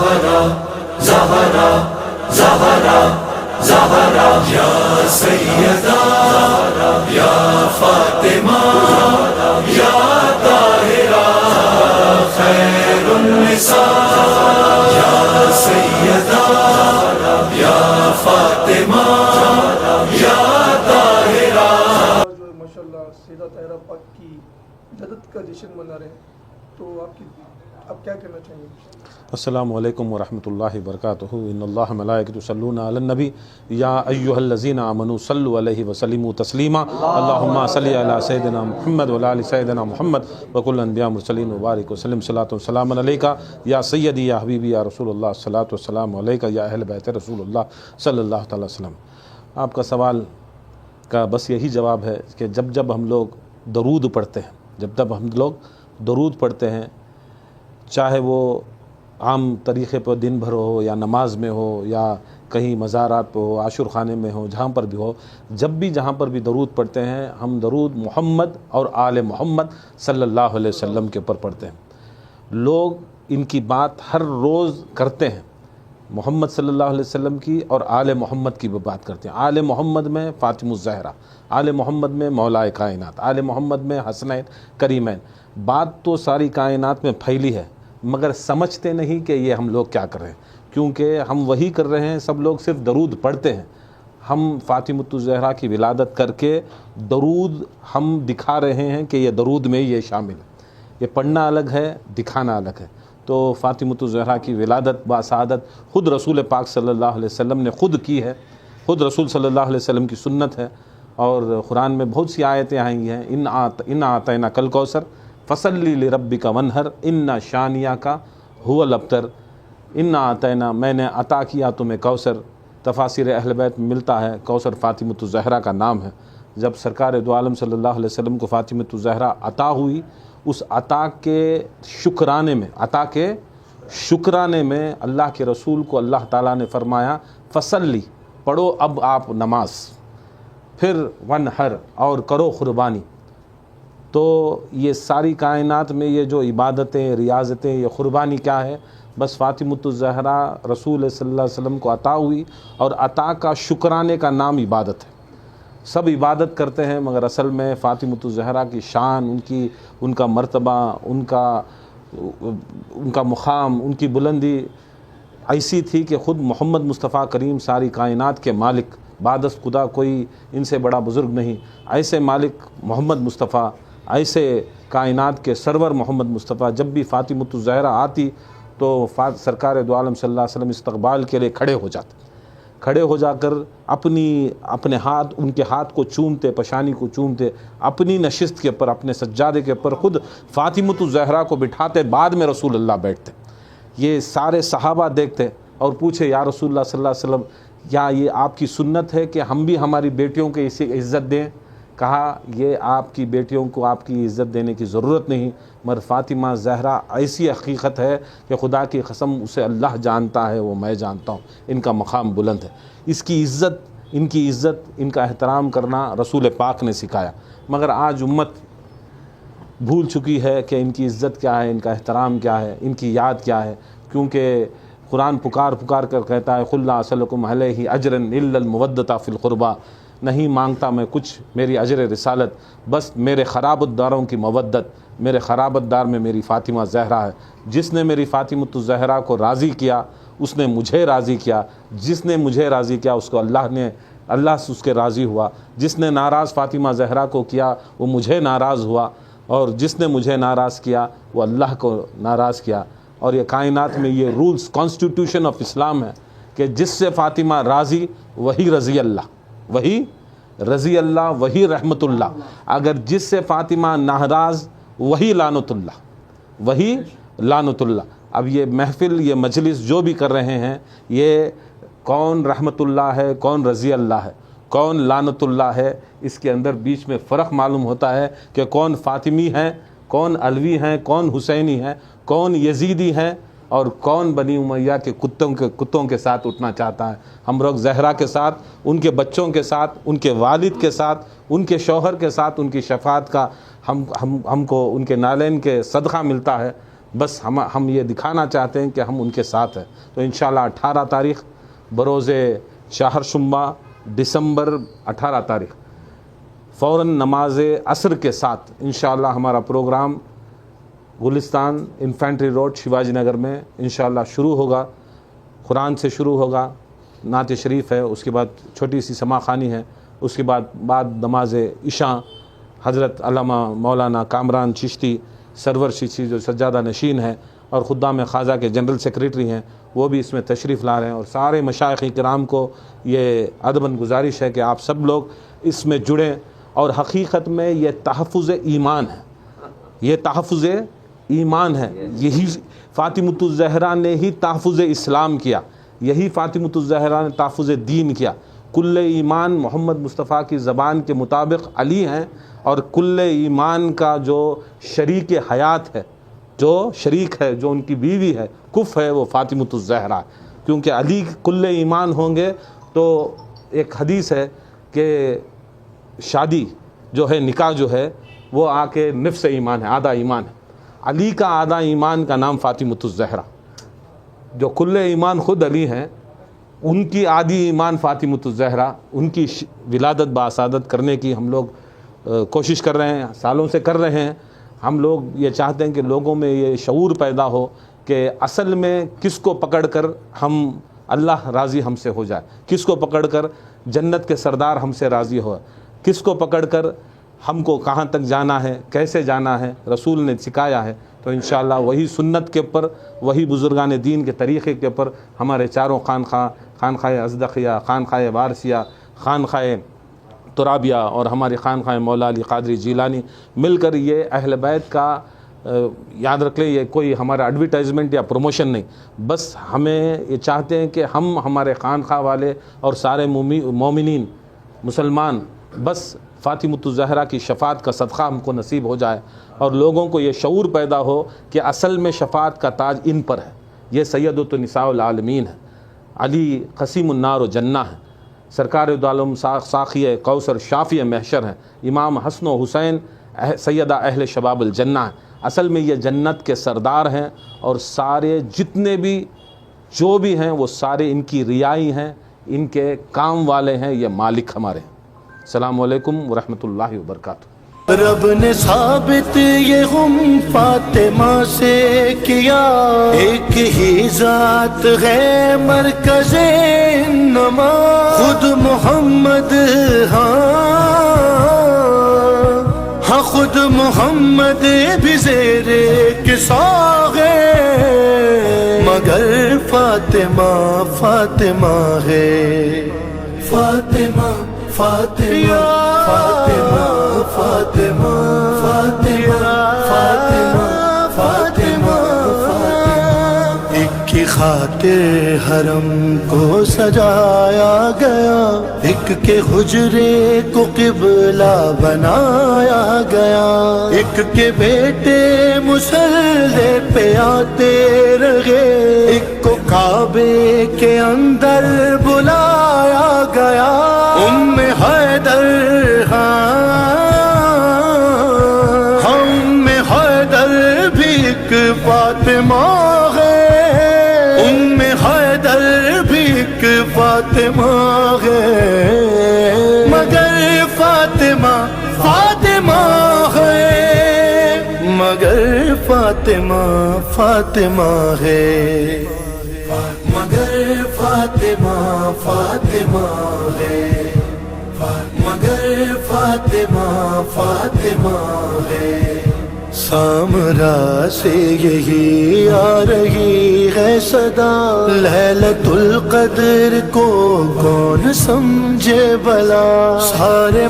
زہرا زہرا زہرا زہرا یا سیدہ یا فاطمہ یا طاہرہ خیر النساء یا سیدہ یا فاطمہ یا طاہرہ. ماشاء اللہ سیدہ طاہرہ پاک کی جدت کا جشن منا رہے ہیں، تو آپ کیا کہنا چاہیں گے؟ السلام علیکم ورحمۃ اللہ وبرکاتہ. ان اللہ ملائکۃ یصلون علی النبی یا ایھا الذین آمنوا صلوا علیہ وسلموا تسلیما. اللہم صل علی سیدنا محمد وعلی آل سیدنا محمد وکل انبیاء مرسلین وبارک وسلم. صلاۃ و سلام علیک یا سیدی یا حبیبی یا رسول اللہ. صلاۃ و سلام علیک یا اہل بیت رسول اللہ صلی اللہ تعالی وسلم. آپ کا سوال کا بس یہی جواب ہے کہ جب ہم لوگ درود پڑھتے ہیں، جب ہم لوگ درود پڑھتے ہیں، چاہے وہ عام طریقے پر دن بھر ہو یا نماز میں ہو یا کہیں مزارات پہ ہو، عاشور خانے میں ہو، جہاں پر بھی ہو، جہاں پر بھی درود پڑھتے ہیں، ہم درود محمد اور آل محمد صلی اللہ علیہ وسلم کے اوپر پڑھتے ہیں. لوگ ان کی بات ہر روز کرتے ہیں، محمد صلی اللہ علیہ وسلم کی اور آل محمد کی بھی بات کرتے ہیں. آل محمد میں فاطمہ الزہرا، آل محمد میں مولائے کائنات، آل محمد میں حسنین کریمین. بات تو ساری کائنات میں پھیلی ہے، مگر سمجھتے نہیں کہ یہ ہم لوگ کیا کر رہے ہیں، کیونکہ ہم وہی کر رہے ہیں. سب لوگ صرف درود پڑھتے ہیں. ہم فاطمہ الزہرا کی ولادت کر کے درود ہم دکھا رہے ہیں کہ یہ درود میں یہ شامل ہے. یہ پڑھنا الگ ہے، دکھانا الگ ہے. تو فاطمہ الزہرا کی ولادت باسعادت خود رسول پاک صلی اللہ علیہ وسلم نے خود کی ہے، خود رسول صلی اللہ علیہ وسلم کی سنت ہے. اور قرآن میں بہت سی آیتیں آئی ہیں. ان اعطیناک الکوثر فصلی لربک وانحر ان شانیک ھو الابتر. ان اعطینا، میں نے عطا کیا تمہیں کوثر. تفاسیر اہل بیت میں ملتا ہے کوثر فاطمہ الزہرا کا نام ہے. جب سرکار دو عالم صلی اللہ علیہ وسلم کو فاطمہ الزہرا عطا ہوئی، اس عطا کے شکرانے میں اللہ کے رسول کو اللہ تعالیٰ نے فرمایا فصلی، پڑھو اب آپ نماز، پھر ونحر، اور کرو قربانی. تو یہ ساری کائنات میں یہ جو عبادتیں، ریاضتیں، یہ قربانی کیا ہے؟ بس فاطمہ الزہرا رسول صلی اللہ علیہ وسلم کو عطا ہوئی، اور عطا کا شکرانے کا نام عبادت ہے. سب عبادت کرتے ہیں، مگر اصل میں فاطمہ الزہرا کی شان، ان کا مرتبہ، ان کا مقام، ان کی بلندی ایسی تھی کہ خود محمد مصطفیٰ کریم ساری کائنات کے مالک، بعد از خدا کوئی ان سے بڑا بزرگ نہیں. ایسے مالک محمد مصطفیٰ، ایسے کائنات کے سرور محمد مصطفیٰ، جب بھی فاطمہ الزہرا آتی تو سرکار دو عالم صلی اللہ علیہ وسلم استقبال کے لیے کھڑے ہو جا کر اپنے ہاتھ، ان کے ہاتھ کو چومتے، پشانی کو چومتے، اپنی نشست کے اوپر، اپنے سجادے کے اوپر خود فاطمہ الزہرا کو بٹھاتے، بعد میں رسول اللہ بیٹھتے. یہ سارے صحابہ دیکھتے اور پوچھے یا رسول اللہ صلی اللہ علیہ وسلم، کیا یہ آپ کی سنت ہے کہ ہم بھی ہماری بیٹیوں کو اسی عزت دیں؟ کہا یہ آپ کی بیٹیوں کو آپ کی عزت دینے کی ضرورت نہیں، مگر فاطمہ زہرا ایسی حقیقت ہے کہ خدا کی قسم اسے اللہ جانتا ہے، وہ میں جانتا ہوں. ان کا مقام بلند ہے. اس کی عزت، ان کا احترام کرنا رسول پاک نے سکھایا. مگر آج امت بھول چکی ہے کہ ان کی عزت کیا ہے، ان کا احترام کیا ہے، ان کی یاد کیا ہے. کیونکہ قرآن پکار کر کہتا ہے قُل لا أَسْأَلُكُمْ عَلَيْهِ أَجْرًا إِلَّا الْمَوَدَّةَ فِي الْقُرْبَى. نہیں مانگتا میں کچھ میری اجر رسالت، بس میرے خرابت داروں کی مودت. میرے خرابت دار میں میری فاطمہ زہرا ہے. جس نے میری فاطمہ الزہرا کو راضی کیا اس نے مجھے راضی کیا. جس نے مجھے راضی کیا اس کو اللہ سے اس کے راضی ہوا. جس نے ناراض فاطمہ زہرا کو کیا وہ مجھے ناراض ہوا، اور جس نے مجھے ناراض کیا وہ اللہ کو ناراض کیا. اور یہ کائنات میں یہ رولز، کانسٹیٹیوشن آف اسلام ہے کہ جس سے فاطمہ راضی وہی رضی اللہ، وہی رضی اللہ، وہی رحمت اللہ. اگر جس سے فاطمہ ناراض وہی لعنت اللہ، وہی لعنت اللہ. اب یہ محفل، یہ مجلس جو بھی کر رہے ہیں، یہ کون رحمت اللہ ہے، کون رضی اللہ ہے، کون لعنت اللہ ہے، اس کے اندر بیچ میں فرق معلوم ہوتا ہے کہ کون فاطمی ہیں، کون علوی ہیں، کون حسینی ہیں، کون یزیدی ہیں، اور کون بنی امیہ کے کتوں کے ساتھ اٹھنا چاہتا ہے. ہم لوگ زہرا کے ساتھ، ان کے بچوں کے ساتھ، ان کے والد کے ساتھ، ان کے شوہر کے ساتھ، ان کی شفاعت کا ہم کو ان کے نالین کے صدقہ ملتا ہے. بس ہم یہ دکھانا چاہتے ہیں کہ ہم ان کے ساتھ ہیں. تو انشاءاللہ 18 تاریخ بروز چہارشنبہ دسمبر 18 تاریخ فوراً نماز عصر کے ساتھ انشاءاللہ ہمارا پروگرام گلستان انفینٹری روڈ شیواجی نگر میں انشاءاللہ شروع ہوگا. قرآن سے شروع ہوگا، نعت شریف ہے، اس کے بعد چھوٹی سی سما خوانی ہے، اس کے بعد نماز عشاء حضرت علامہ مولانا کامران چشتی سرور چشتی جو سجادہ نشین ہے اور خدام خواجہ کے جنرل سیکریٹری ہیں، وہ بھی اس میں تشریف لا رہے ہیں. اور سارے مشائخ کرام کو یہ ادباً گزارش ہے کہ آپ سب لوگ اس میں جڑیں. اور حقیقت میں یہ تحفظ ایمان ہے، یہ تحفظ ایمان ہے. یہی فاطمۃ الزہرا نے ہی تحفظ اسلام کیا، یہی فاطمۃ الزہرا نے تحفظ دین کیا. کل ایمان محمد مصطفیٰ کی زبان کے مطابق علی ہیں، اور کل ایمان کا جو شریک حیات ہے، جو شریک ہے، جو ان کی بیوی ہے، کف ہے، وہ فاطمۃ الزہرا. کیونکہ علی کل ایمان ہوں گے تو ایک حدیث ہے کہ شادی جو ہے، نکاح جو ہے، وہ آ کے نفس ایمان ہے، آدھا ایمان ہے. علی کا آدھا ایمان کا نام فاطمۃ الزہرا. جو کل ایمان خود علی ہیں، ان کی آدھی ایمان فاطمۃ الزہرا. ان کی ولادت باسعادت کرنے کی ہم لوگ کوشش کر رہے ہیں، سالوں سے کر رہے ہیں. ہم لوگ یہ چاہتے ہیں کہ لوگوں میں یہ شعور پیدا ہو کہ اصل میں کس کو پکڑ کر ہم اللہ راضی ہم سے ہو جائے، کس کو پکڑ کر جنت کے سردار ہم سے راضی ہو، کس کو پکڑ کر ہم کو کہاں تک جانا ہے، کیسے جانا ہے، رسول نے سکھایا ہے. تو انشاءاللہ وہی سنت کے اوپر، وہی بزرگان دین کے طریقے کے اوپر ہمارے چاروں خانخواہ ازدقیہ، خانخواہ وارثیہ، خانخواہ ترابیہ اور ہماری خانخواہ مولا علی قادری جیلانی مل کر یہ اہل بیت کا یاد رکھ لیں، یہ کوئی ہمارا ایڈورٹائزمنٹ یا پروموشن نہیں، بس ہمیں یہ چاہتے ہیں کہ ہم ہمارے خانخواہ والے اور سارے مومنین مسلمان بس فاطمۃ الزہرا کی شفاعت کا صدقہ ہم کو نصیب ہو جائے، اور لوگوں کو یہ شعور پیدا ہو کہ اصل میں شفاعت کا تاج ان پر ہے. یہ سیدۃ النساء العالمین ہے، علی قسیم النار و جنہ ہے، سرکار دو عالم ساقی کوثر شافی محشر ہیں، امام حسن و حسین سیدہ اہل شباب الجنہ ہیں. اصل میں یہ جنت کے سردار ہیں، اور سارے جتنے بھی جو بھی ہیں وہ سارے ان کی رعائی ہیں، ان کے کام والے ہیں، یہ مالک ہمارے ہیں. السلام علیکم ورحمۃ اللہ وبرکاتہ. رب نے ثابت یہ ہم فاطمہ سے کیا، ایک ہی ذات ہے مرکز انما، خود محمد ہاں خود محمد بھی زیر کساغ ہے، مگر فاطمہ ہے. فاطمہ فاطمہ فاطمہ فاطمہ فاطمہ فاطمہ فاطمہ ایک کی خاطر حرم کو سجایا گیا، ایک کے حجرے کو قبلہ بنایا گیا، ایک کے بیٹے مسلح پہ آتے رہے، ایک کو کعبے کے اندر بلایا گیا. ام حیدر ام حیدر بھی ایک فاطمہ ہے، ام حیدر بھی ایک فاطمہ ہے، مگر فاطمہ ہے، مگر فاطمہ ہے، مگر فاطمہ ہے، مگر فاطمہ ہے. سامرا سے یہی آ رہی ہے صدا، لیلۃ القدر کو کون سمجھے بلا، سارے